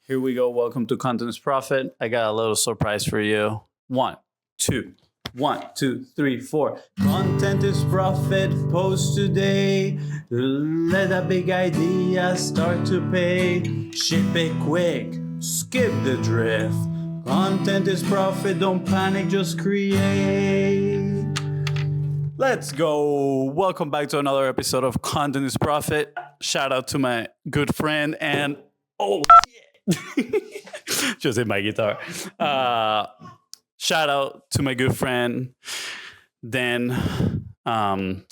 Here we go. Welcome to Content is Profit. I got a little surprise for you. 1, 2, 1, 2, 3, 4. Content is profit. Post today. Let a big idea start to pay. Ship it quick. Skip the drift. Content is profit. Don't panic. Just create. Let's go. Welcome back to another episode of Content is Profit. Shout out to my good friend and just hit my guitar. Shout out to my good friend Dan.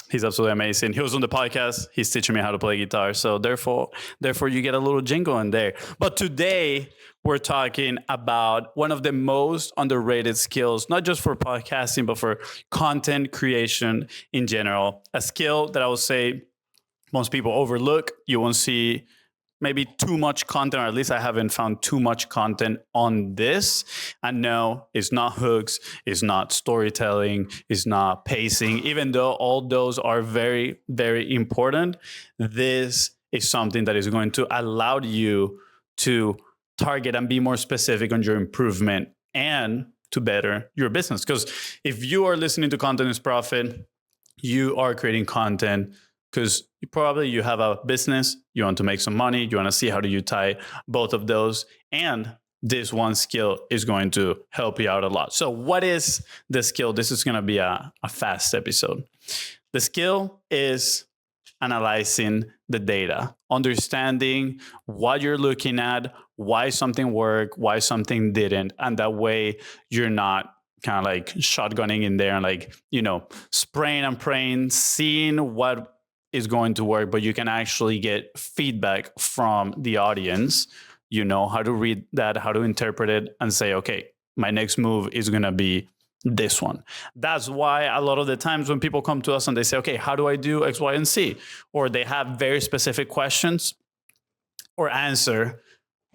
He's absolutely amazing. He was on the podcast. He's teaching me how to play guitar. So therefore you get a little jingle in there. But today we're talking about one of the most underrated skills, not just for podcasting, but for content creation in general. A skill that I would say most people overlook. You won't see maybe too much content, or at least I haven't found too much content on this. And no, it's not hooks, it's not storytelling, it's not pacing. Even though all those are very, very important, this is something that is going to allow you to target and be more specific on your improvement and to better your business. Because if you are listening to Content is Profit, you are creating content because you have a business, you want to make some money, you want to see how do you tie both of those, and this one skill is going to help you out a lot. So what is the skill? This is going to be a fast episode. The skill is analyzing the data, understanding what you're looking at, why something worked, why something didn't, and that way you're not kind of like shotgunning in there and spraying and praying, seeing what is going to work, but you can actually get feedback from the audience. You know how to read that, how to interpret it, and say, okay, my next move is going to be this one. That's why a lot of the times when people come to us and they say, okay, how do I do X, Y, and Z? Or they have very specific questions or answer,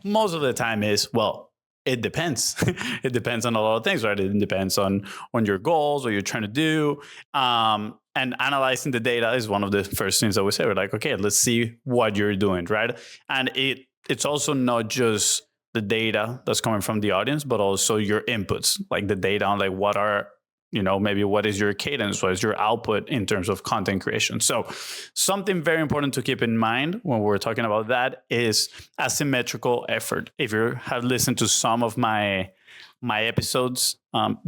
most of the time is, well, it depends. It depends on a lot of things, right? It depends on your goals, what you're trying to do. And analyzing the data is one of the first things that we say. We're like, okay, let's see what you're doing, right? And it's also not just the data that's coming from the audience, but also your inputs, like the data on like what are, maybe what is your cadence, what is your output in terms of content creation. So something very important to keep in mind when we're talking about that is asymmetrical effort. If you have listened to some of my episodes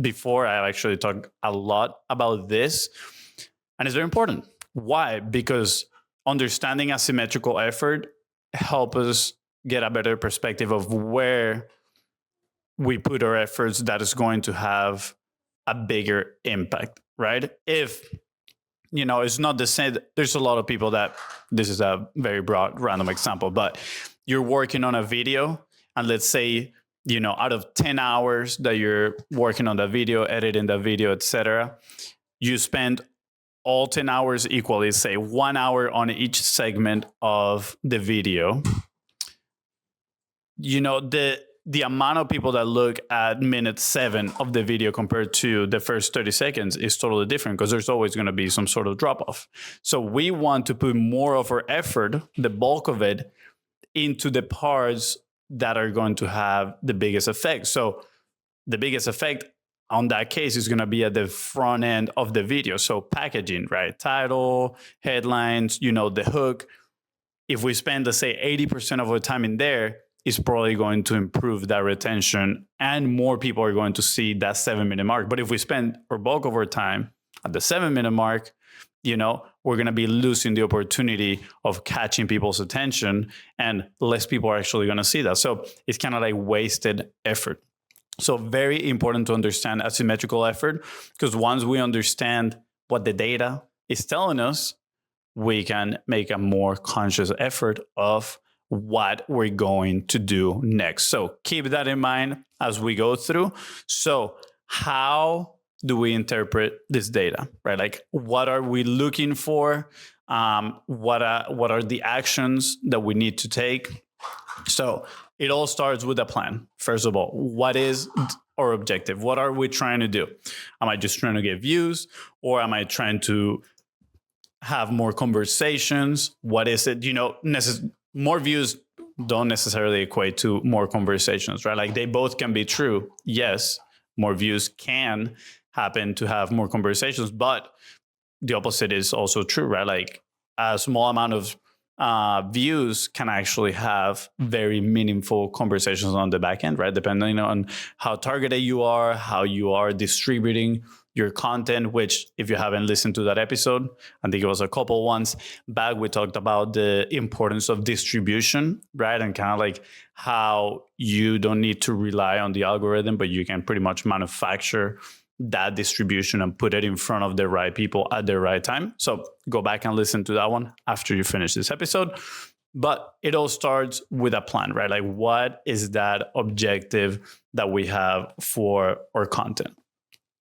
before, I actually talked a lot about this. And it's very important. Why? Because understanding asymmetrical effort helps us get a better perspective of where we put our efforts that is going to have a bigger impact, right? If, it's not the same. There's a lot of people that, this is a very broad random example, but you're working on a video and let's say, out of 10 hours that you're working on the video, editing the video, etc., you spend all 10 hours equally, say 1 hour on each segment of the video. The amount of people that look at minute 7 of the video compared to the first 30 seconds is totally different because there's always going to be some sort of drop off. So we want to put more of our effort, the bulk of it, into the parts that are going to have the biggest effect. So the biggest effect on that case is going to be at the front end of the video. So packaging, right? Title, headlines, the hook. If we spend, let's say, 80% of our time in there, it's probably going to improve that retention and more people are going to see that 7-minute mark. But if we spend our bulk of our time at the 7-minute mark, we're going to be losing the opportunity of catching people's attention and less people are actually going to see that. So it's kind of like wasted effort. So very important to understand asymmetrical effort because once we understand what the data is telling us, we can make a more conscious effort of what we're going to do next. So keep that in mind as we go through. So how do we interpret this data, right? Like what are we looking for? What are the actions that we need to take? So it all starts with a plan. First of all, what is our objective? What are we trying to do? Am I just trying to get views or am I trying to have more conversations? What is it? More views don't necessarily equate to more conversations, right? Like they both can be true. Yes, more views can happen to have more conversations, but the opposite is also true, right? Like a small amount of views can actually have very meaningful conversations on the back end, right? Depending on how targeted you are, how you are distributing your content, which if you haven't listened to that episode, I think it was a couple ones back, we talked about the importance of distribution, right? And kind of like how you don't need to rely on the algorithm, but you can pretty much manufacture that distribution and put it in front of the right people at the right time. So go back and listen to that one after you finish this episode. But it all starts with a plan, right? Like what is that objective that we have for our content?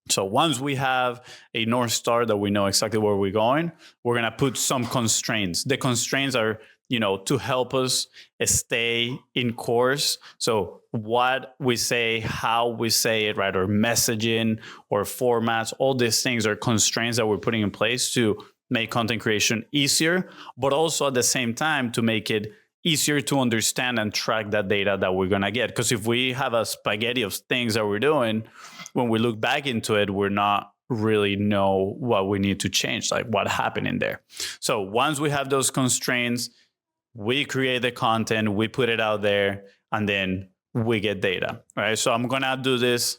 So once we have a North Star that we know exactly where we're going, we're going to put some constraints. The constraints are, to help us stay in course. So what we say, how we say it, right? Or messaging or formats, all these things are constraints that we're putting in place to make content creation easier, but also at the same time to make it easier to understand and track that data that we're going to get. Because if we have a spaghetti of things that we're doing, when we look back into it, we're not really know what we need to change, like what happened in there. So once we have those constraints, we create the content, we put it out there, and then we get data, right? So I'm going to do this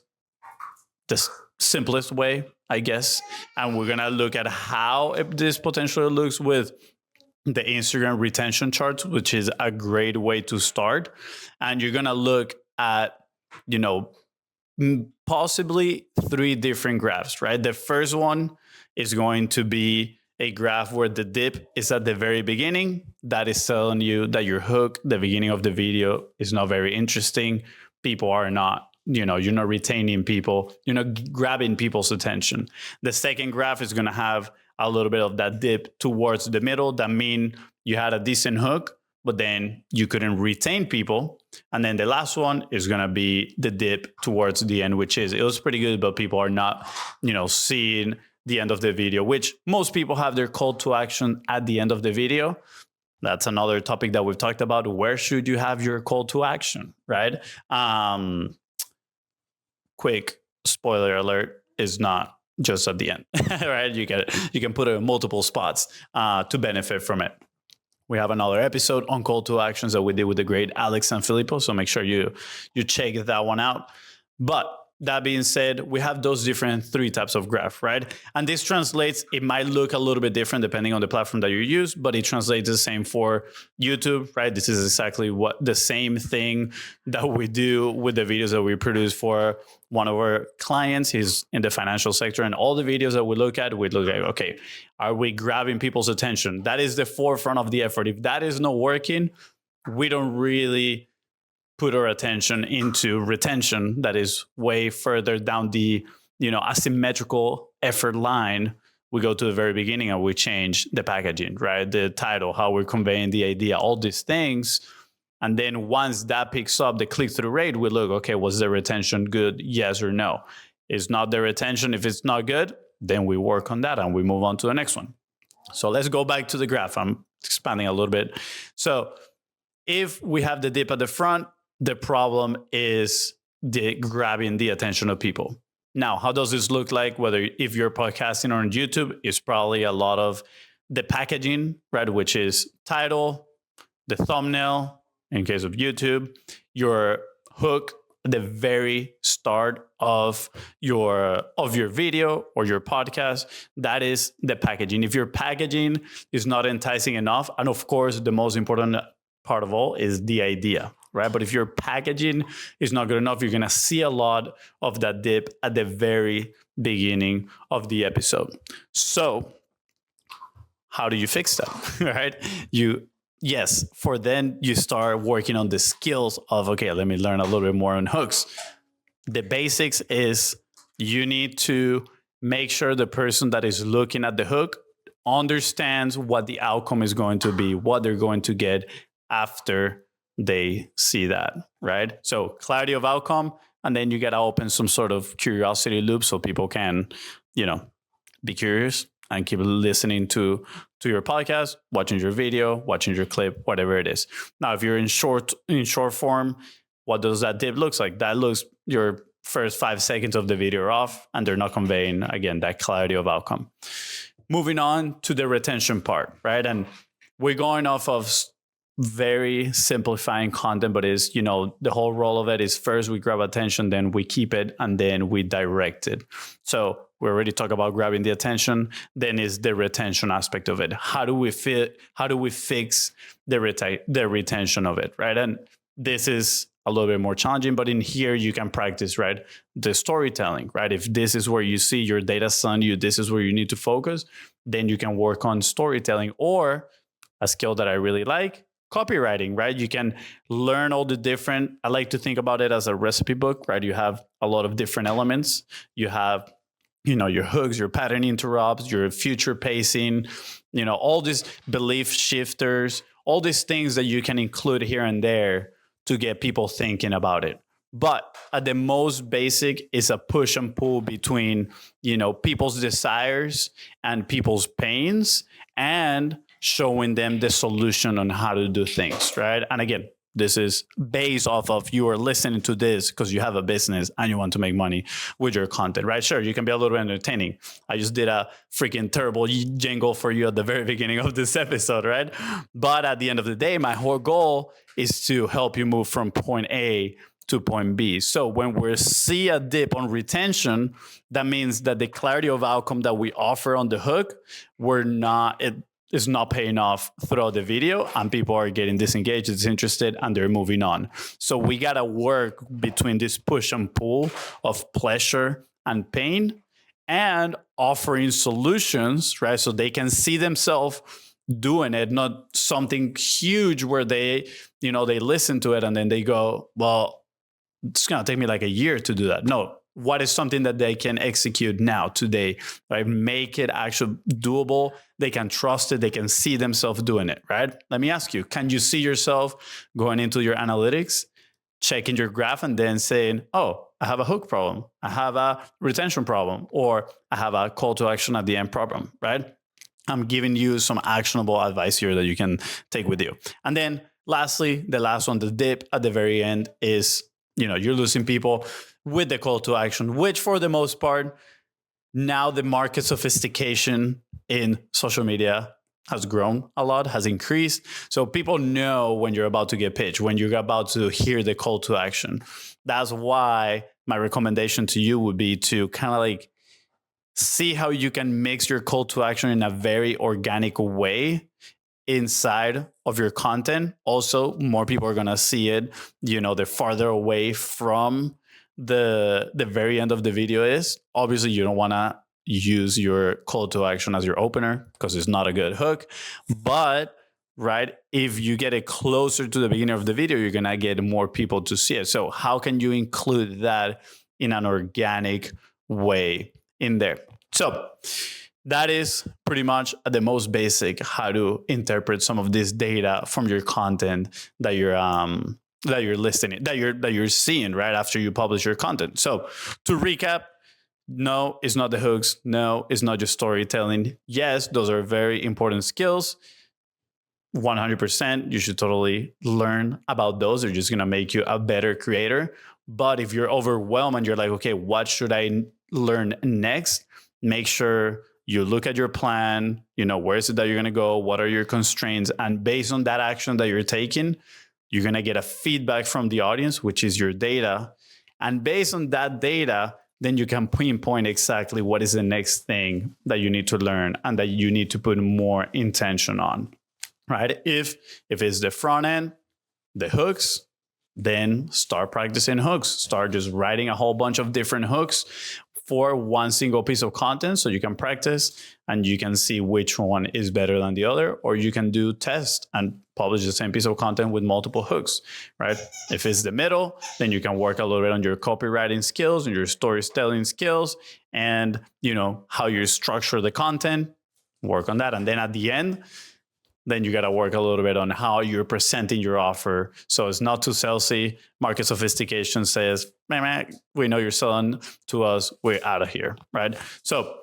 the simplest way, I guess. And we're going to look at how this potentially looks with the Instagram retention charts, which is a great way to start. And you're going to look at, possibly 3 different graphs, right? The first one is going to be a graph where the dip is at the very beginning. That is telling you that your hook, the beginning of the video, is not very interesting. People are not, you're not retaining people, you're not grabbing people's attention. The second graph is going to have a little bit of that dip towards the middle. That means you had a decent hook, but then you couldn't retain people. And then the last one is going to be the dip towards the end, which is, it was pretty good, but people are not, seeing the end of the video, which most people have their call to action at the end of the video. That's another topic that we've talked about. Where should you have your call to action, right? Quick spoiler alert, is not just at the end, right? You can put it in multiple spots to benefit from it. We have another episode on call to actions that we did with the great Alex and Filippo. So make sure you check that one out. But that being said, we have those different 3 types of graph, right? And this translates, it might look a little bit different depending on the platform that you use, but it translates the same for YouTube, right? This is exactly the same thing that we do with the videos that we produce for one of our clients. He's in the financial sector, and all the videos that we look at, okay, are we grabbing people's attention? That is the forefront of the effort. If that is not working, we don't really put our attention into retention. That is way further down the, asymmetrical effort line. We go to the very beginning and we change the packaging, right? The title, how we're conveying the idea, all these things. And then once that picks up the click-through rate, we look, okay, was the retention good? Yes or no? Is not the retention? If it's not good, then we work on that and we move on to the next one. So let's go back to the graph. I'm expanding a little bit. So if we have the dip at the front, the problem is grabbing the attention of people. Now, how does this look like? Whether if you're podcasting or on YouTube, it's probably a lot of the packaging, right? Which is title, the thumbnail, in case of YouTube, your hook, the very start of your video or your podcast. That is the packaging. If your packaging is not enticing enough, and of course, the most important part of all is the idea, right? But if your packaging is not good enough, you're going to see a lot of that dip at the very beginning of the episode. So how do you fix that, right? For then you start working on the skills of, okay, let me learn a little bit more on hooks. The basics is you need to make sure the person that is looking at the hook understands what the outcome is going to be, what they're going to get after they see that, right? So clarity of outcome, and then you got to open some sort of curiosity loop so people can, be curious and keep listening to to your podcast, watching your video, watching your clip, whatever it is. Now, if you're in short form, what does that dip looks like? That looks your first 5 seconds of the video are off, and they're not conveying, again, that clarity of outcome. Moving on to the retention part, right? And we're going off of very simplifying content, but is, the whole role of it is first we grab attention, then we keep it, and then we direct it. So we already talked about grabbing the attention. Then is the retention aspect of it. How do we fix the retention of it, right? And this is a little bit more challenging, but in here you can practice, right? The storytelling, right? If this is where you see your data telling you this is where you need to focus, then you can work on storytelling, or a skill that I really like, copywriting, right? You can learn all the different, I like to think about it as a recipe book, right? You have a lot of different elements. You have, your hooks, your pattern interrupts, your future pacing, all these belief shifters, all these things that you can include here and there to get people thinking about it. But at the most basic is a push and pull between, people's desires and people's pains, and showing them the solution on how to do things, right? And again, this is based off of you are listening to this because you have a business and you want to make money with your content, right? Sure, you can be a little entertaining. I just did a freaking terrible jingle for you at the very beginning of this episode, right? But at the end of the day, my whole goal is to help you move from point A to point B. So when we see a dip on retention, that means that the clarity of outcome that we offer on the hook, is not paying off throughout the video, and people are getting disengaged, disinterested, and they're moving on. So we got to work between this push and pull of pleasure and pain, and offering solutions, right? So they can see themselves doing it, not something huge where they listen to it and then they go, well, it's going to take me like a year to do that. No. What is something that they can execute now, today, right? Make it actually doable. They can trust it. They can see themselves doing it, right? Let me ask you, can you see yourself going into your analytics, checking your graph, and then saying, oh, I have a hook problem. I have a retention problem, or I have a call to action at the end problem, right? I'm giving you some actionable advice here that you can take with you. And then lastly, the last one, the dip at the very end is, you're losing people with the call to action, which for the most part, now the market sophistication in social media has grown a lot, has increased. So people know when you're about to get pitched, when you're about to hear the call to action. That's why my recommendation to you would be to kind of like see how you can mix your call to action in a very organic way inside of your content. Also, more people are going to see it. They're farther away from the very end of the video is. Obviously, you don't want to use your call to action as your opener because it's not a good hook. But, right, if you get it closer to the beginning of the video, you're going to get more people to see it. So how can you include that in an organic way in there? So that is pretty much the most basic how to interpret some of this data from your content that you're listening, that you're seeing right after you publish your content. So to recap, no, it's not the hooks. No, it's not just storytelling. Yes, those are very important skills. 100%, you should totally learn about those. They're just going to make you a better creator. But if you're overwhelmed and you're like, okay, what should I learn next? Make sure you look at your plan, where is it that you're going to go? What are your constraints? And based on that action that you're taking, you're going to get a feedback from the audience, which is your data. And based on that data, then you can pinpoint exactly what is the next thing that you need to learn and that you need to put more intention on, right? If it's the front end, the hooks, then start practicing hooks. Start just writing a whole bunch of different hooks for one single piece of content so you can practice and you can see which one is better than the other, or you can do test and publish the same piece of content with multiple hooks, right? If it's the middle, then you can work a little bit on your copywriting skills and your storytelling skills and, how you structure the content, work on that. And then at the end, then you got to work a little bit on how you're presenting your offer. So it's not too salesy. Market sophistication says, man, we know you're selling to us. We're out of here, right? So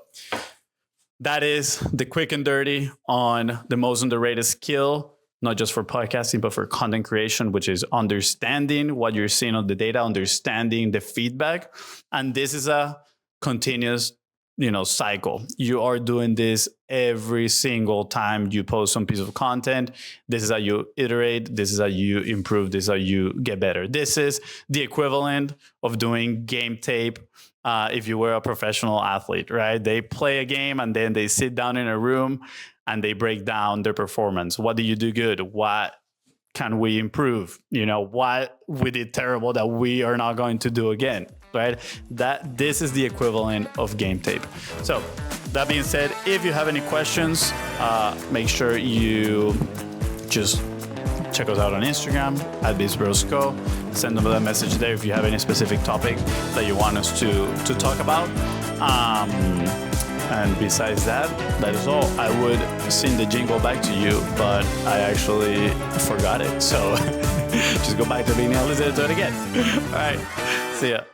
that is the quick and dirty on the most underrated skill, not just for podcasting, but for content creation, which is understanding what you're seeing on the data, understanding the feedback. And this is a continuous, cycle. You are doing this every single time you post some piece of content. This is how you iterate. This is how you improve. This is how you get better. This is the equivalent of doing game tape. If you were a professional athlete, right? They play a game and then they sit down in a room and they break down their performance. What do you do good? What can we improve? What we did terrible that we are not going to do again, right? This is the equivalent of game tape. So that being said, if you have any questions, make sure you just check us out on Instagram at BizBrosCo. Send them a message there if you have any specific topic that you want us to talk about. And besides that is all. I would send the jingle back to you, but I actually forgot it. So just go back to the beginning and listen to it again. All right. See ya.